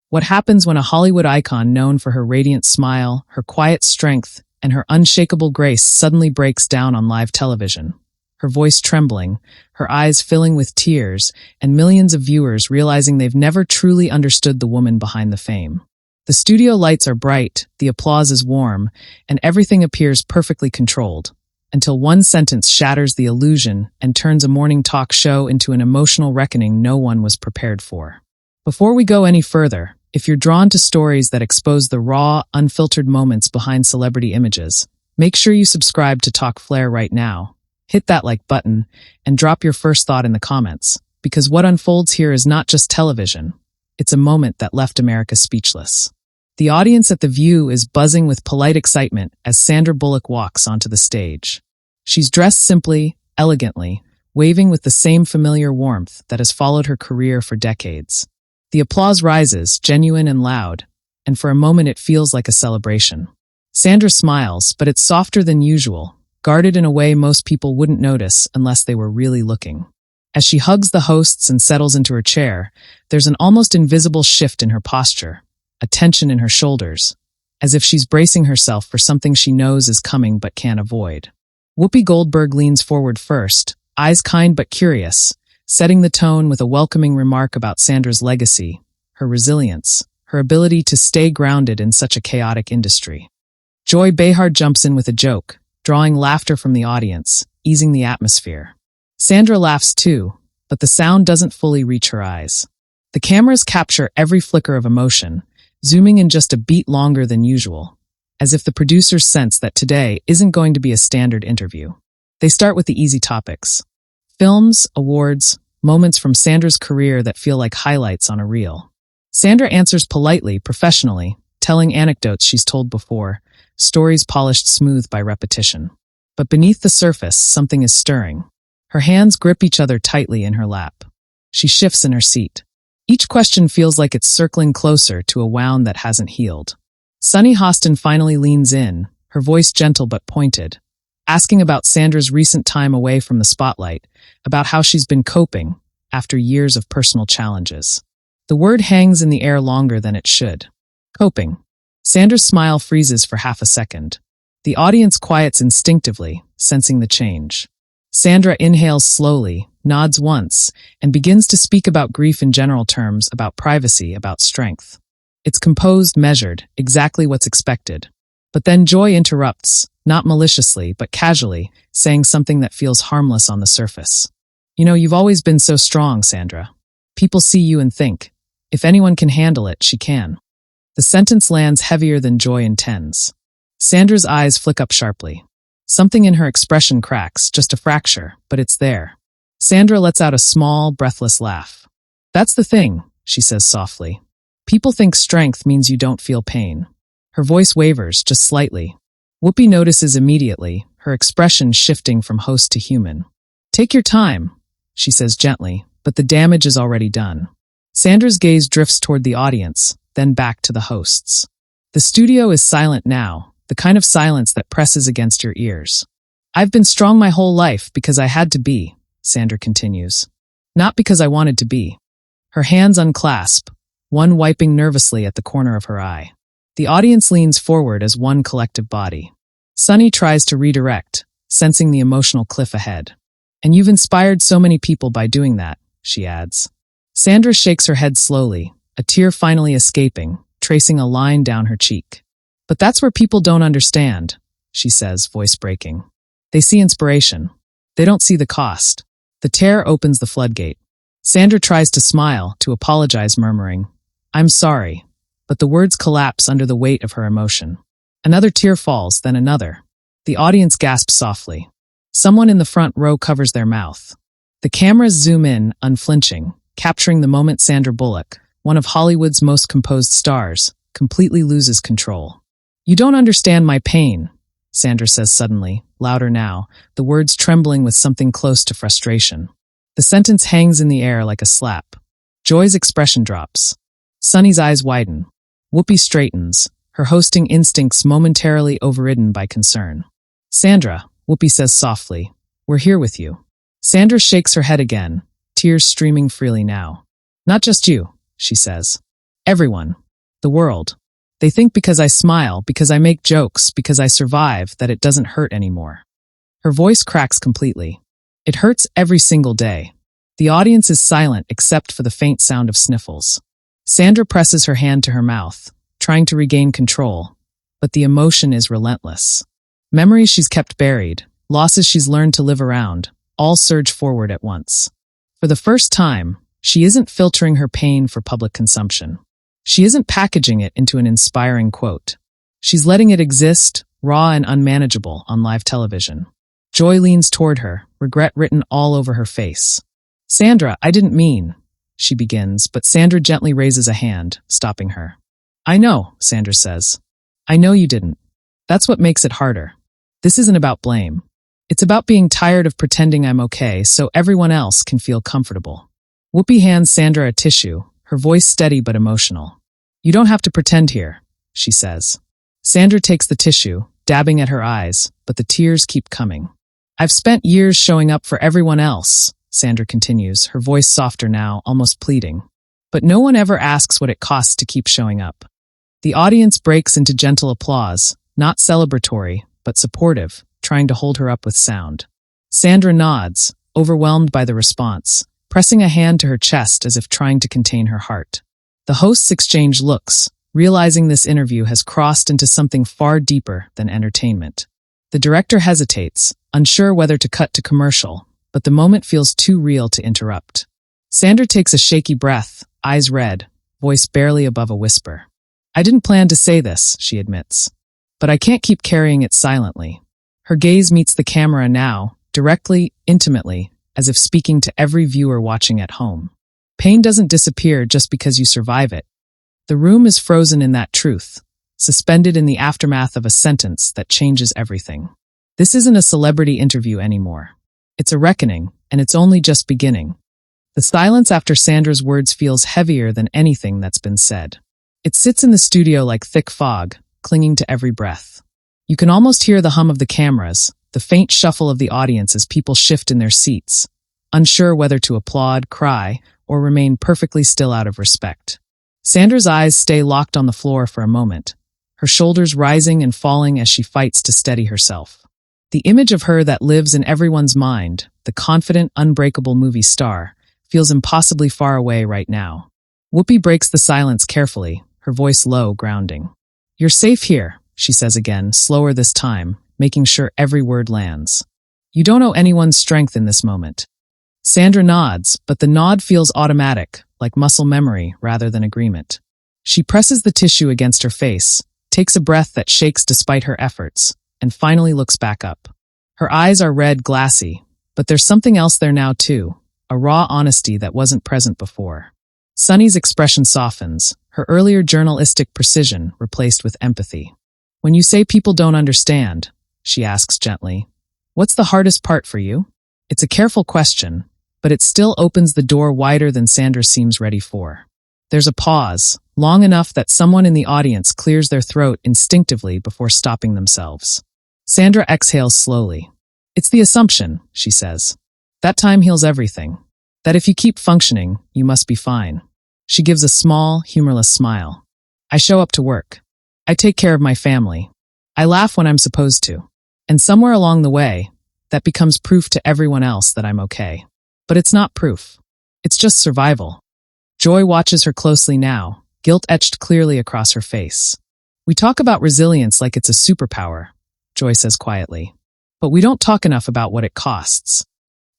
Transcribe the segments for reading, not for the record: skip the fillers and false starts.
What happens when a Hollywood icon known for her radiant smile, her quiet strength, and her unshakable grace suddenly breaks down on live television? Her voice trembling, her eyes filling with tears, and millions of viewers realizing they've never truly understood the woman behind the fame. The studio lights are bright, the applause is warm, and everything appears perfectly controlled, until one sentence shatters the illusion and turns a morning talk show into an emotional reckoning no one was prepared for. Before we go any further, if you're drawn to stories that expose the raw, unfiltered moments behind celebrity images, make sure you subscribe to Talk Flair right now. Hit that like button and drop your first thought in the comments, because what unfolds here is not just television. It's a moment that left America speechless. The audience at The View is buzzing with polite excitement as Sandra Bullock walks onto the stage. She's dressed simply, elegantly, waving with the same familiar warmth that has followed her career for decades. The applause rises, genuine and loud, and for a moment it feels like a celebration. Sandra smiles, but it's softer than usual, guarded in a way most people wouldn't notice unless they were really looking. As she hugs the hosts and settles into her chair, there's an almost invisible shift in her posture, a tension in her shoulders, as if she's bracing herself for something she knows is coming but can't avoid. Whoopi Goldberg leans forward first, eyes kind but curious, setting the tone with a welcoming remark about Sandra's legacy, her resilience, her ability to stay grounded in such a chaotic industry. Joy Behar jumps in with a joke, drawing laughter from the audience, easing the atmosphere. Sandra laughs too, but the sound doesn't fully reach her eyes. The cameras capture every flicker of emotion, zooming in just a beat longer than usual, as if the producers sense that today isn't going to be a standard interview. They start with the easy topics. Films, awards, moments from Sandra's career that feel like highlights on a reel. Sandra answers politely, professionally, telling anecdotes she's told before, stories polished smooth by repetition. But beneath the surface, something is stirring. Her hands grip each other tightly in her lap. She shifts in her seat. Each question feels like it's circling closer to a wound that hasn't healed. Sunny Hostin finally leans in, her voice gentle but pointed, asking about Sandra's recent time away from the spotlight, about how she's been coping after years of personal challenges. The word hangs in the air longer than it should. Coping. Sandra's smile freezes for half a second. The audience quiets instinctively, sensing the change. Sandra inhales slowly, nods once, and begins to speak about grief in general terms, about privacy, about strength. It's composed, measured, exactly what's expected. But then Joy interrupts, not maliciously, but casually, saying something that feels harmless on the surface. You know, you've always been so strong, Sandra. People see you and think, if anyone can handle it, she can. The sentence lands heavier than Joy intends. Sandra's eyes flick up sharply. Something in her expression cracks, just a fracture, but it's there. Sandra lets out a small, breathless laugh. That's the thing, she says softly. People think strength means you don't feel pain. Her voice wavers, just slightly. Whoopi notices immediately, her expression shifting from host to human. Take your time, she says gently, but the damage is already done. Sandra's gaze drifts toward the audience, then back to the hosts. The studio is silent now, the kind of silence that presses against your ears. I've been strong my whole life because I had to be, Sandra continues. Not because I wanted to be. Her hands unclasp, one wiping nervously at the corner of her eye. The audience leans forward as one collective body. Sunny tries to redirect, sensing the emotional cliff ahead. And you've inspired so many people by doing that, she adds. Sandra shakes her head slowly, a tear finally escaping, tracing a line down her cheek. But that's where people don't understand, she says, voice breaking. They see inspiration. They don't see the cost. The tear opens the floodgate. Sandra tries to smile, to apologize, murmuring, I'm sorry, but the words collapse under the weight of her emotion. Another tear falls, then another. The audience gasps softly. Someone in the front row covers their mouth. The cameras zoom in, unflinching, capturing the moment Sandra Bullock, one of Hollywood's most composed stars, completely loses control. You don't understand my pain, Sandra says suddenly, louder now, the words trembling with something close to frustration. The sentence hangs in the air like a slap. Joy's expression drops. Sunny's eyes widen. Whoopi straightens, her hosting instincts momentarily overridden by concern. Sandra, Whoopi says softly, we're here with you. Sandra shakes her head again, tears streaming freely now. Not just you, she says. Everyone. The world. They think because I smile, because I make jokes, because I survive, that it doesn't hurt anymore. Her voice cracks completely. It hurts every single day. The audience is silent except for the faint sound of sniffles. Sandra presses her hand to her mouth, trying to regain control, but the emotion is relentless. Memories she's kept buried, losses she's learned to live around, all surge forward at once. For the first time, she isn't filtering her pain for public consumption. She isn't packaging it into an inspiring quote. She's letting it exist, raw and unmanageable, on live television. Joy leans toward her, regret written all over her face. "Sandra, I didn't mean," she begins, but Sandra gently raises a hand, stopping her. "I know," Sandra says. "I know you didn't. That's what makes it harder. This isn't about blame. It's about being tired of pretending I'm okay so everyone else can feel comfortable." Whoopi hands Sandra a tissue, her voice steady but emotional. "You don't have to pretend here," she says. Sandra takes the tissue, dabbing at her eyes, but the tears keep coming. "I've spent years showing up for everyone else," Sandra continues, her voice softer now, almost pleading. "But no one ever asks what it costs to keep showing up." The audience breaks into gentle applause, not celebratory, but supportive, trying to hold her up with sound. Sandra nods, overwhelmed by the response, pressing a hand to her chest as if trying to contain her heart. The hosts exchange looks, realizing this interview has crossed into something far deeper than entertainment. The director hesitates, unsure whether to cut to commercial, but the moment feels too real to interrupt. Sandra takes a shaky breath, eyes red, voice barely above a whisper. "I didn't plan to say this," she admits. "But I can't keep carrying it silently." Her gaze meets the camera now, directly, intimately, as if speaking to every viewer watching at home. Pain doesn't disappear just because you survive it. The room is frozen in that truth, suspended in the aftermath of a sentence that changes everything. This isn't a celebrity interview anymore. It's a reckoning, and it's only just beginning. The silence after Sandra's words feels heavier than anything that's been said. It sits in the studio like thick fog, clinging to every breath. You can almost hear the hum of the cameras, the faint shuffle of the audience as people shift in their seats, unsure whether to applaud, cry, or remain perfectly still out of respect. Sandra's eyes stay locked on the floor for a moment, her shoulders rising and falling as she fights to steady herself. The image of her that lives in everyone's mind, the confident, unbreakable movie star, feels impossibly far away right now. Whoopi breaks the silence carefully, her voice low, grounding. "You're safe here," she says again, slower this time, making sure every word lands. "You don't owe anyone strength in this moment." Sandra nods, but the nod feels automatic, like muscle memory rather than agreement. She presses the tissue against her face, takes a breath that shakes despite her efforts, and finally looks back up. Her eyes are red, glassy, but there's something else there now too, a raw honesty that wasn't present before. Sunny's expression softens, her earlier journalistic precision replaced with empathy. "When you say people don't understand," she asks gently, "what's the hardest part for you?" It's a careful question, but it still opens the door wider than Sandra seems ready for. There's a pause, long enough that someone in the audience clears their throat instinctively before stopping themselves. Sandra exhales slowly. "It's the assumption," she says. "That time heals everything. That if you keep functioning, you must be fine." She gives a small, humorless smile. "I show up to work. I take care of my family. I laugh when I'm supposed to. And somewhere along the way, that becomes proof to everyone else that I'm okay. But it's not proof. It's just survival." Joy watches her closely now, guilt etched clearly across her face. "We talk about resilience like it's a superpower," Joy says quietly. "But we don't talk enough about what it costs."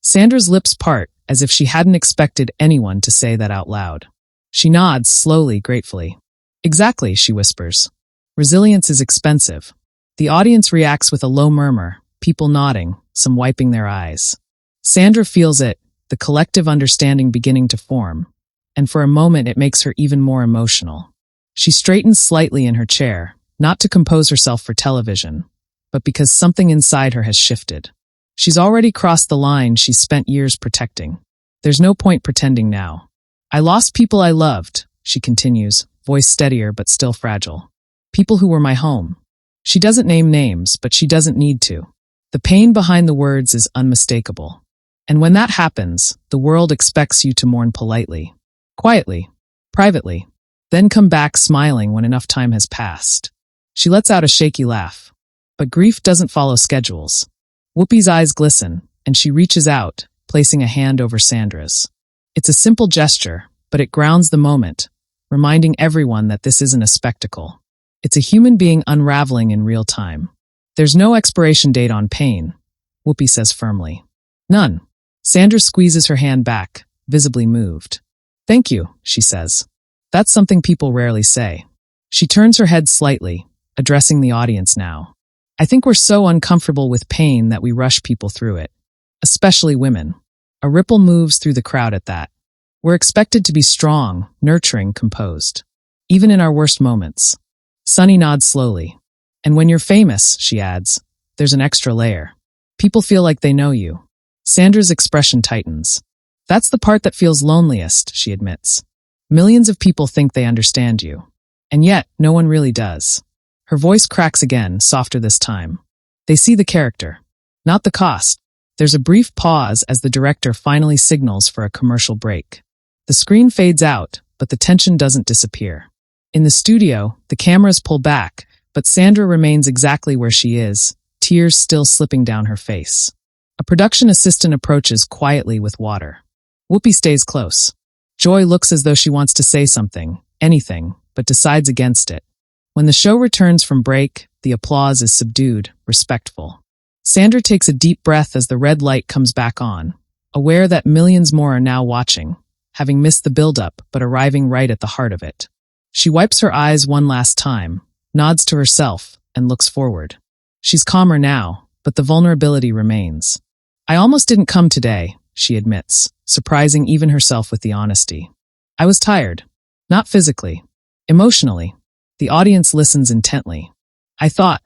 Sandra's lips part, as if she hadn't expected anyone to say that out loud. She nods slowly, gratefully. "Exactly," she whispers. "Resilience is expensive." The audience reacts with a low murmur, people nodding, some wiping their eyes. Sandra feels it, the collective understanding beginning to form, and for a moment it makes her even more emotional. She straightens slightly in her chair, not to compose herself for television, but because something inside her has shifted. She's already crossed the line she's spent years protecting. There's no point pretending now. "I lost people I loved," she continues, voice steadier but still fragile. "People who were my home." She doesn't name names, but she doesn't need to. The pain behind the words is unmistakable. And when that happens, the world expects you to mourn politely, quietly, privately. then come back smiling when enough time has passed. She lets out a shaky laugh. But grief doesn't follow schedules. Whoopi's eyes glisten, and she reaches out, placing a hand over Sandra's. It's a simple gesture, but it grounds the moment, reminding everyone that this isn't a spectacle. It's a human being unraveling in real time. There's no expiration date on pain, Whoopi says firmly. None. Sandra squeezes her hand back, visibly moved. Thank you, she says. That's something people rarely say. She turns her head slightly, addressing the audience now. I think we're so uncomfortable with pain that we rush people through it. Especially women. A ripple moves through the crowd at that. We're expected to be strong, nurturing, composed. Even in our worst moments. Sunny nods slowly. And when you're famous, she adds, there's an extra layer. People feel like they know you. Sandra's expression tightens. That's the part that feels loneliest, she admits. Millions of people think they understand you. And yet, no one really does. Her voice cracks again, softer this time. They see the character, not the cost. There's a brief pause as the director finally signals for a commercial break. The screen fades out, but the tension doesn't disappear. In the studio, the cameras pull back, but Sandra remains exactly where she is, tears still slipping down her face. A production assistant approaches quietly with water. Whoopi stays close. Joy looks as though she wants to say something, anything, but decides against it. When the show returns from break, the applause is subdued, respectful. Sandra takes a deep breath as the red light comes back on, aware that millions more are now watching, having missed the build-up but arriving right at the heart of it. She wipes her eyes one last time, nods to herself, and looks forward. She's calmer now, but the vulnerability remains. I almost didn't come today, she admits, surprising even herself with the honesty. I was tired. Not physically. Emotionally. The audience listens intently. I thought,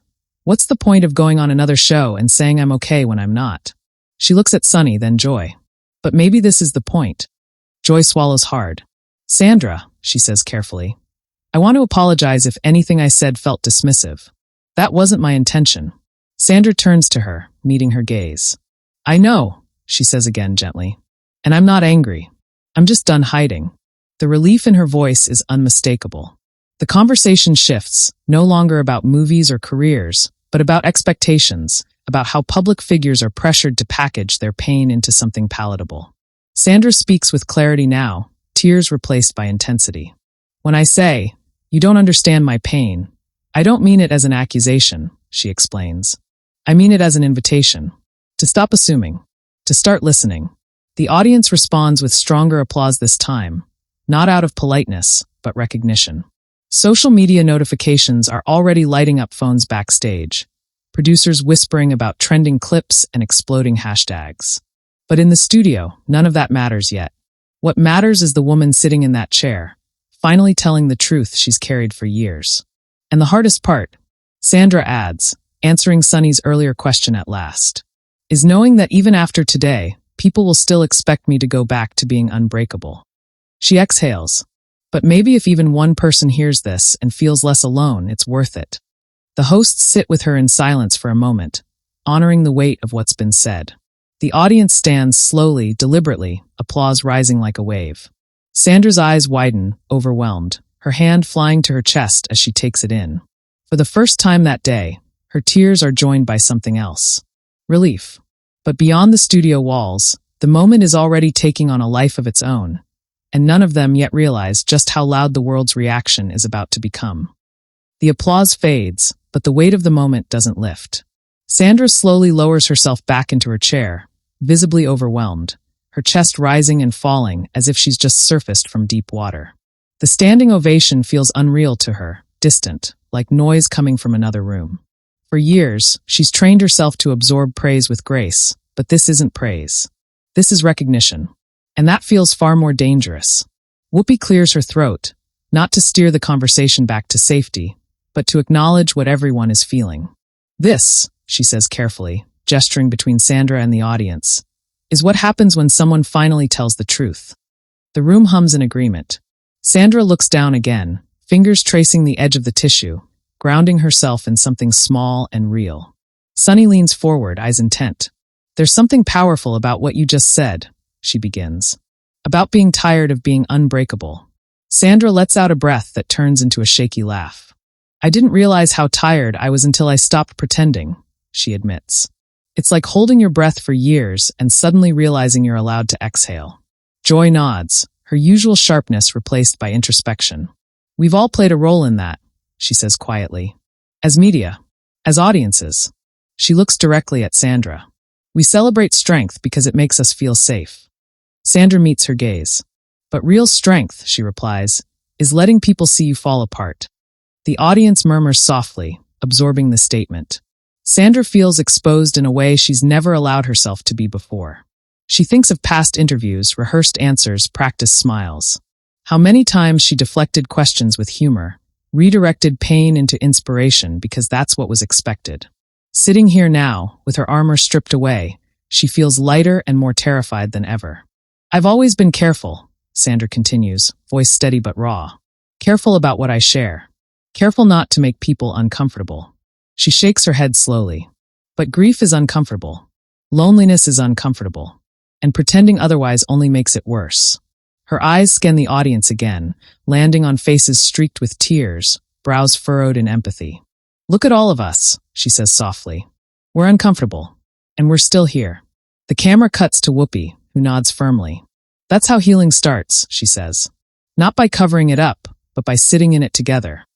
what's the point of going on another show and saying I'm okay when I'm not? She looks at Sunny, then Joy. But maybe this is the point. Joy swallows hard. Sandra, she says carefully, I want to apologize if anything I said felt dismissive. That wasn't my intention. Sandra turns to her, meeting her gaze. I know, she says again gently. And I'm not angry. I'm just done hiding. The relief in her voice is unmistakable. The conversation shifts, no longer about movies or careers, but about expectations, about how public figures are pressured to package their pain into something palatable. Sandra speaks with clarity now, tears replaced by intensity. When I say, you don't understand my pain, I don't mean it as an accusation, she explains. I mean it as an invitation. To stop assuming. To start listening. The audience responds with stronger applause this time, not out of politeness, but recognition. Social media notifications are already lighting up phones backstage, producers whispering about trending clips and exploding hashtags. But in the studio, none of that matters yet. What matters is the woman sitting in that chair, finally telling the truth she's carried for years. And the hardest part, Sandra adds, answering Sunny's earlier question at last, is knowing that even after today, people will still expect me to go back to being unbreakable. She exhales. But maybe if even one person hears this and feels less alone, it's worth it. The hosts sit with her in silence for a moment, honoring the weight of what's been said. The audience stands slowly, deliberately, applause rising like a wave. Sandra's eyes widen, overwhelmed, her hand flying to her chest as she takes it in. For the first time that day, her tears are joined by something else. Relief. But beyond the studio walls, the moment is already taking on a life of its own, and none of them yet realize just how loud the world's reaction is about to become. The applause fades, but the weight of the moment doesn't lift. Sandra slowly lowers herself back into her chair, visibly overwhelmed, her chest rising and falling as if she's just surfaced from deep water. The standing ovation feels unreal to her, distant, like noise coming from another room. For years, she's trained herself to absorb praise with grace, but this isn't praise. This is recognition. And that feels far more dangerous. Whoopi clears her throat, not to steer the conversation back to safety, but to acknowledge what everyone is feeling. This, she says carefully, gesturing between Sandra and the audience, is what happens when someone finally tells the truth. The room hums in agreement. Sandra looks down again, fingers tracing the edge of the tissue, grounding herself in something small and real. Sunny leans forward, eyes intent. There's something powerful about what you just said, she begins. About being tired of being unbreakable. Sandra lets out a breath that turns into a shaky laugh. I didn't realize how tired I was until I stopped pretending, she admits. It's like holding your breath for years and suddenly realizing you're allowed to exhale. Joy nods, her usual sharpness replaced by introspection. We've all played a role in that, she says quietly. As media, as audiences. She looks directly at Sandra. We celebrate strength because it makes us feel safe. Sandra meets her gaze. But real strength, she replies, is letting people see you fall apart. The audience murmurs softly, absorbing the statement. Sandra feels exposed in a way she's never allowed herself to be before. She thinks of past interviews, rehearsed answers, practiced smiles. How many times she deflected questions with humor, redirected pain into inspiration because that's what was expected. Sitting here now, with her armor stripped away, she feels lighter and more terrified than ever. I've always been careful, Sandra continues, voice steady but raw. Careful about what I share. Careful not to make people uncomfortable. She shakes her head slowly. But grief is uncomfortable. Loneliness is uncomfortable. And pretending otherwise only makes it worse. Her eyes scan the audience again, landing on faces streaked with tears, brows furrowed in empathy. Look at all of us, she says softly. We're uncomfortable. And we're still here. The camera cuts to Whoopi, who nods firmly. That's how healing starts, she says. Not by covering it up, but by sitting in it together.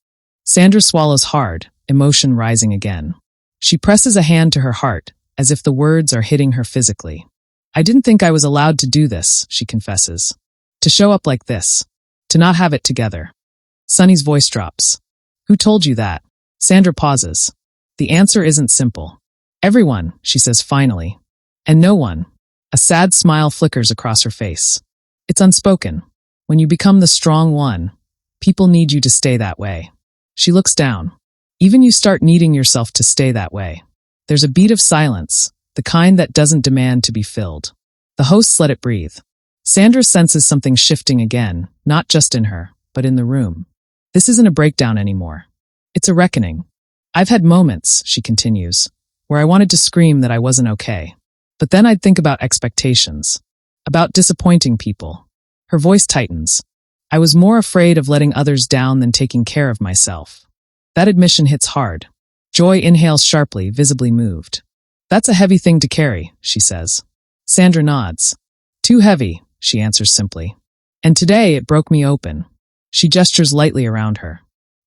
Sandra swallows hard, emotion rising again. She presses a hand to her heart, as if the words are hitting her physically. I didn't think I was allowed to do this, she confesses. To show up like this. To not have it together. Sunny's voice drops. Who told you that? Sandra pauses. The answer isn't simple. Everyone, she says finally. And no one. A sad smile flickers across her face. It's unspoken. When you become the strong one, people need you to stay that way. She looks down. Even you start needing yourself to stay that way. There's a beat of silence, the kind that doesn't demand to be filled. The hosts let it breathe. Sandra senses something shifting again, not just in her, but in the room. This isn't a breakdown anymore. It's a reckoning. I've had moments, she continues, where I wanted to scream that I wasn't okay. But then I'd think about expectations. About disappointing people. Her voice tightens. I was more afraid of letting others down than taking care of myself. That admission hits hard. Joy inhales sharply, visibly moved. That's a heavy thing to carry, she says. Sandra nods. Too heavy, she answers simply. And today it broke me open. She gestures lightly around her.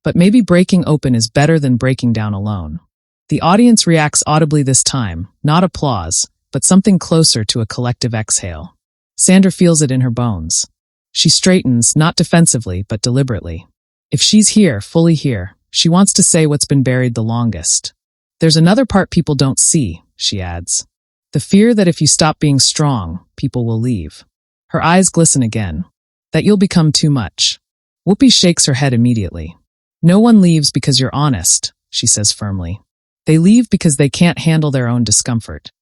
But maybe breaking open is better than breaking down alone. The audience reacts audibly this time, not applause, but something closer to a collective exhale. Sandra feels it in her bones. She straightens, not defensively, but deliberately. If she's here, fully here, she wants to say what's been buried the longest. There's another part people don't see, she adds. The fear that if you stop being strong, people will leave. Her eyes glisten again. That you'll become too much. Whoopi shakes her head immediately. No one leaves because you're honest, she says firmly. They leave because they can't handle their own discomfort.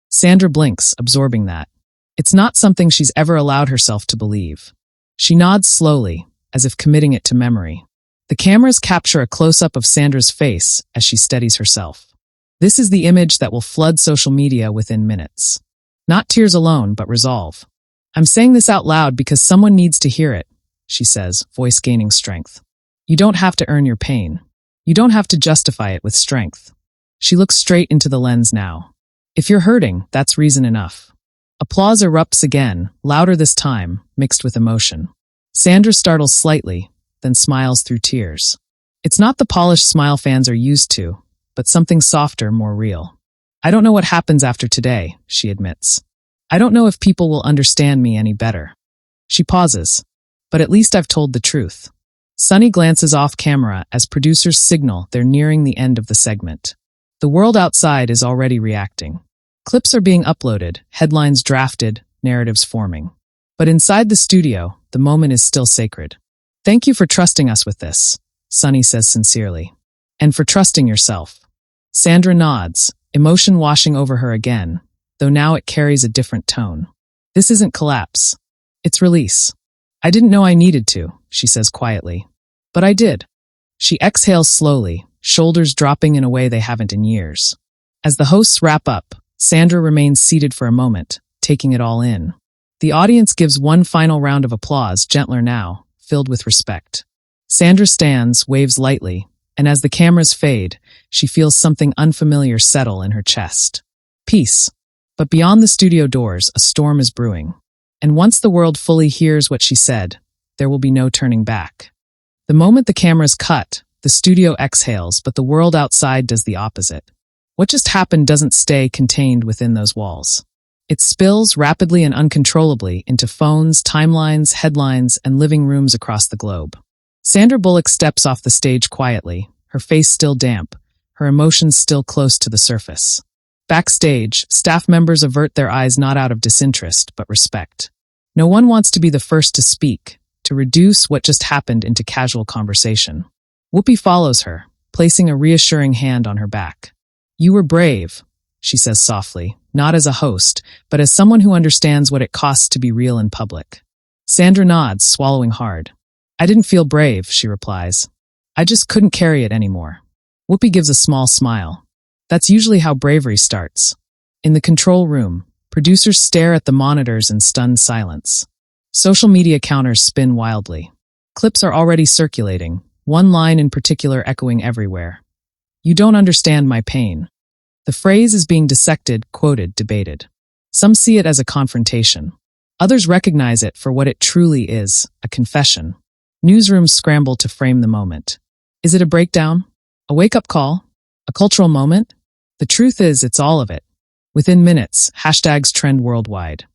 Sandra blinks, absorbing that. It's not something she's ever allowed herself to believe. She nods slowly, as if committing it to memory. The cameras capture a close-up of Sandra's face as she steadies herself. This is the image that will flood social media within minutes. Not tears alone, but resolve. I'm saying this out loud because someone needs to hear it, she says, voice gaining strength. You don't have to earn your pain. You don't have to justify it with strength. She looks straight into the lens now. If you're hurting, that's reason enough. Applause erupts again, louder this time, mixed with emotion. Sandra startles slightly, then smiles through tears. It's not the polished smile fans are used to, but something softer, more real. I don't know what happens after today, she admits. I don't know if people will understand me any better. She pauses. But at least I've told the truth. Sunny glances off camera as producers signal they're nearing the end of the segment. The world outside is already reacting. Clips are being uploaded, headlines drafted, narratives forming. But inside the studio, the moment is still sacred. Thank you for trusting us with this, Sunny says sincerely. And for trusting yourself. Sandra nods, emotion washing over her again, though now it carries a different tone. This isn't collapse. It's release. I didn't know I needed to, she says quietly. But I did. She exhales slowly, shoulders dropping in a way they haven't in years. As the hosts wrap up, Sandra remains seated for a moment, taking it all in. The audience gives one final round of applause, gentler now, filled with respect. Sandra stands, waves lightly, and as the cameras fade, she feels something unfamiliar settle in her chest. Peace. But beyond the studio doors, a storm is brewing. And once the world fully hears what she said, there will be no turning back. The moment the cameras cut, the studio exhales, but the world outside does the opposite. What just happened doesn't stay contained within those walls. It spills rapidly and uncontrollably into phones, timelines, headlines, and living rooms across the globe. Sandra Bullock steps off the stage quietly, her face still damp, her emotions still close to the surface. Backstage, staff members avert their eyes not out of disinterest, but respect. No one wants to be the first to speak, to reduce what just happened into casual conversation. Whoopi follows her, placing a reassuring hand on her back. "You were brave," she says softly, not as a host, but as someone who understands what it costs to be real in public. Sandra nods, swallowing hard. "I didn't feel brave," she replies. "I just couldn't carry it anymore." Whoopi gives a small smile. That's usually how bravery starts. In the control room, producers stare at the monitors in stunned silence. Social media counters spin wildly. Clips are already circulating, one line in particular echoing everywhere. "You don't understand my pain." The phrase is being dissected, quoted, debated. Some see it as a confrontation. Others recognize it for what it truly is, a confession. Newsrooms scramble to frame the moment. Is it a breakdown? A wake-up call? A cultural moment? The truth is, it's all of it. Within minutes, hashtags trend worldwide.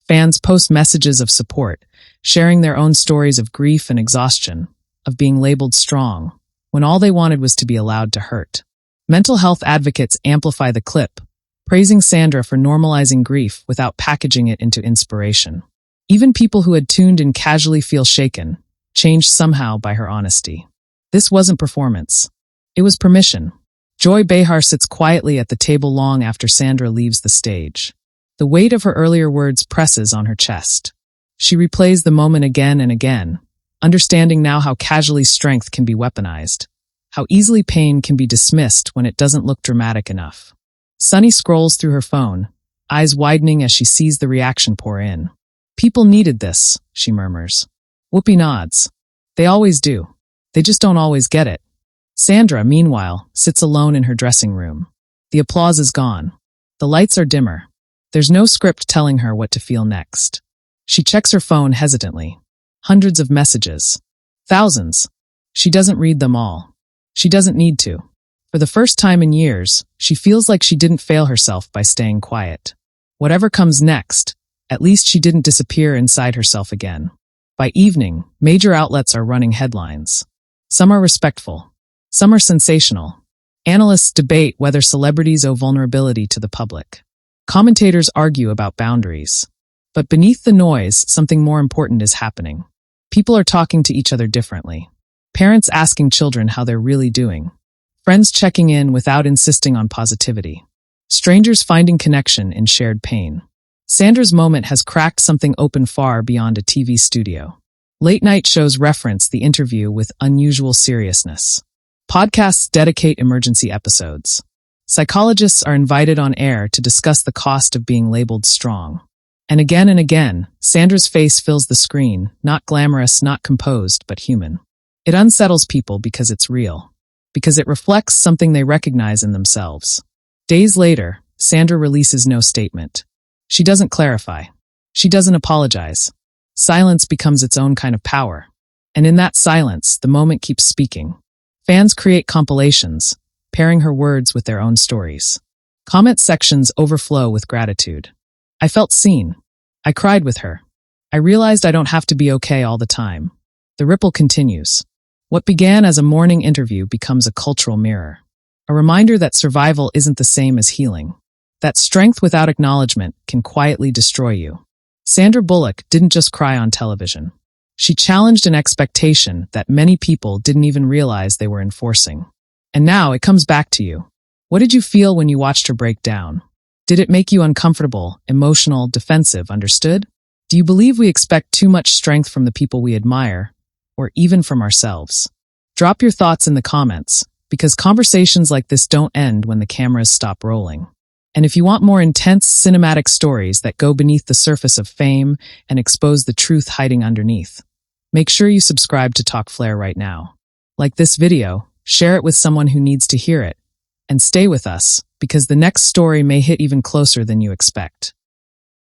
Fans post messages of support, sharing their own stories of grief and exhaustion, of being labeled strong, when all they wanted was to be allowed to hurt. Mental health advocates amplify the clip, praising Sandra for normalizing grief without packaging it into inspiration. Even people who had tuned in casually feel shaken, changed somehow by her honesty. This wasn't performance. It was permission. Joy Behar sits quietly at the table long after Sandra leaves the stage. The weight of her earlier words presses on her chest. She replays the moment again and again, understanding now how casually strength can be weaponized, how easily pain can be dismissed when it doesn't look dramatic enough. Sunny scrolls through her phone, eyes widening as she sees the reaction pour in. "People needed this," she murmurs. Whoopi nods. "They always do. They just don't always get it." Sandra, meanwhile, sits alone in her dressing room. The applause is gone. The lights are dimmer. There's no script telling her what to feel next. She checks her phone hesitantly. Hundreds of messages. Thousands. She doesn't read them all. She doesn't need to. For the first time in years, she feels like she didn't fail herself by staying quiet. Whatever comes next, at least she didn't disappear inside herself again. By evening, major outlets are running headlines. Some are respectful. Some are sensational. Analysts debate whether celebrities owe vulnerability to the public. Commentators argue about boundaries. But beneath the noise, something more important is happening. People are talking to each other differently. Parents asking children how they're really doing. Friends checking in without insisting on positivity. Strangers finding connection in shared pain. Sandra's moment has cracked something open far beyond a TV studio. Late-night shows reference the interview with unusual seriousness. Podcasts dedicate emergency episodes. Psychologists are invited on air to discuss the cost of being labeled strong. And again, Sandra's face fills the screen, not glamorous, not composed, but human. It unsettles people because it's real. Because it reflects something they recognize in themselves. Days later, Sandra releases no statement. She doesn't clarify. She doesn't apologize. Silence becomes its own kind of power. And in that silence, the moment keeps speaking. Fans create compilations, pairing her words with their own stories. Comment sections overflow with gratitude. "I felt seen. I cried with her. I realized I don't have to be okay all the time." The ripple continues. What began as a morning interview becomes a cultural mirror. A reminder that survival isn't the same as healing. That strength without acknowledgement can quietly destroy you. Sandra Bullock didn't just cry on television. She challenged an expectation that many people didn't even realize they were enforcing. And now it comes back to you. What did you feel when you watched her break down? Did it make you uncomfortable, emotional, defensive, understood? Do you believe we expect too much strength from the people we admire, or even from ourselves? Drop your thoughts in the comments, because conversations like this don't end when the cameras stop rolling. And if you want more intense cinematic stories that go beneath the surface of fame and expose the truth hiding underneath, Make sure you subscribe to Talk Flair right now. Like this video, share it with someone who needs to hear it, and stay with us because the next story may hit even closer than you expect.